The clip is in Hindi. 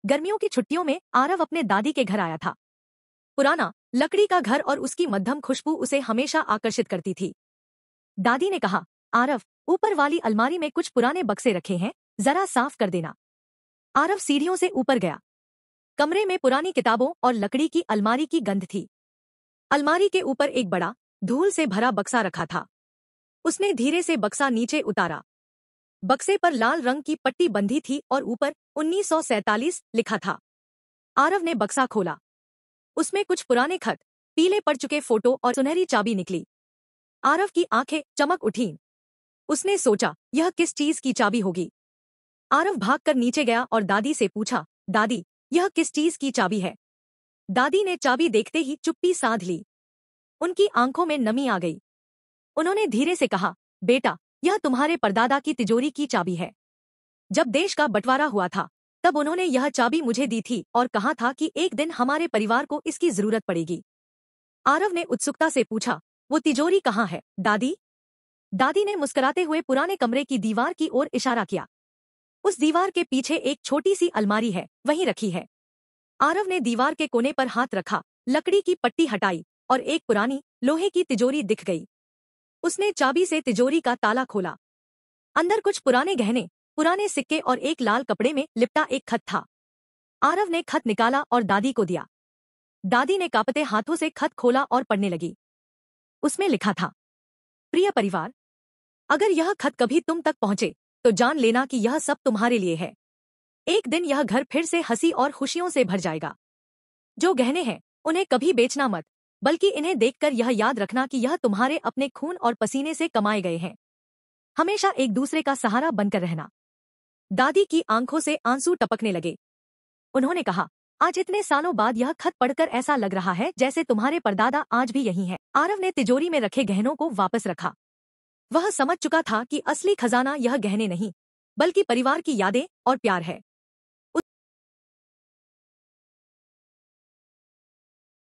गर्मियों की छुट्टियों में आरव अपने दादी के घर आया था। पुराना लकड़ी का घर और उसकी मध्यम खुशबू उसे हमेशा आकर्षित करती थी। दादी ने कहा, आरव, ऊपर वाली अलमारी में कुछ पुराने बक्से रखे हैं, जरा साफ कर देना। आरव सीढ़ियों से ऊपर गया। कमरे में पुरानी किताबों और लकड़ी की अलमारी की गंध थी। अलमारी के ऊपर एक बड़ा, धूल से भरा बक्सा रखा था। उसने धीरे से बक्सा नीचे उतारा। बक्से पर लाल रंग की पट्टी बंधी थी और ऊपर 1947 लिखा था। आरव ने बक्सा खोला। उसमें कुछ पुराने खत, पीले पड़ चुके फोटो और सुनहरी चाबी निकली। आरव की आंखें चमक उठीं। उसने सोचा, यह किस चीज की चाबी होगी। आरव भागकर नीचे गया और दादी से पूछा, दादी, यह किस चीज की चाबी है? दादी ने चाबी देखते ही चुप्पी साध ली। उनकी आंखों में नमी आ गई। उन्होंने धीरे से कहा, बेटा, यह तुम्हारे परदादा की तिजोरी की चाबी है। जब देश का बंटवारा हुआ था, तब उन्होंने यह चाबी मुझे दी थी और कहा था कि एक दिन हमारे परिवार को इसकी जरूरत पड़ेगी। आरव ने उत्सुकता से पूछा, वो तिजोरी कहाँ है, दादी? दादी ने मुस्कुराते हुए पुराने कमरे की दीवार की ओर इशारा किया। उस दीवार के पीछे एक छोटी सी अलमारी है, वहीं रखी है। आरव ने दीवार के कोने पर हाथ रखा, लकड़ी की पट्टी हटाई और एक पुरानी लोहे की तिजोरी दिख गई। उसने चाबी से तिजोरी का ताला खोला। अंदर कुछ पुराने गहने, पुराने सिक्के और एक लाल कपड़े में लिपटा एक खत था। आरव ने खत निकाला और दादी को दिया। दादी ने कांपते हाथों से खत खोला और पढ़ने लगी। उसमें लिखा था, प्रिय परिवार, अगर यह खत कभी तुम तक पहुंचे तो जान लेना कि यह सब तुम्हारे लिए है। एक दिन यह घर फिर से हंसी और खुशियों से भर जाएगा। जो गहने हैं उन्हें कभी बेचना मत, बल्कि इन्हें देखकर यह याद रखना कि यह तुम्हारे अपने खून और पसीने से कमाए गए हैं। हमेशा एक दूसरे का सहारा बनकर रहना। दादी की आंखों से आंसू टपकने लगे। उन्होंने कहा, आज इतने सालों बाद यह खत पढ़कर ऐसा लग रहा है जैसे तुम्हारे परदादा आज भी यहीं है। आरव ने तिजोरी में रखे गहनों को वापस रखा। वह समझ चुका था कि असली खजाना यह गहने नहीं, बल्कि परिवार की यादें और प्यार है।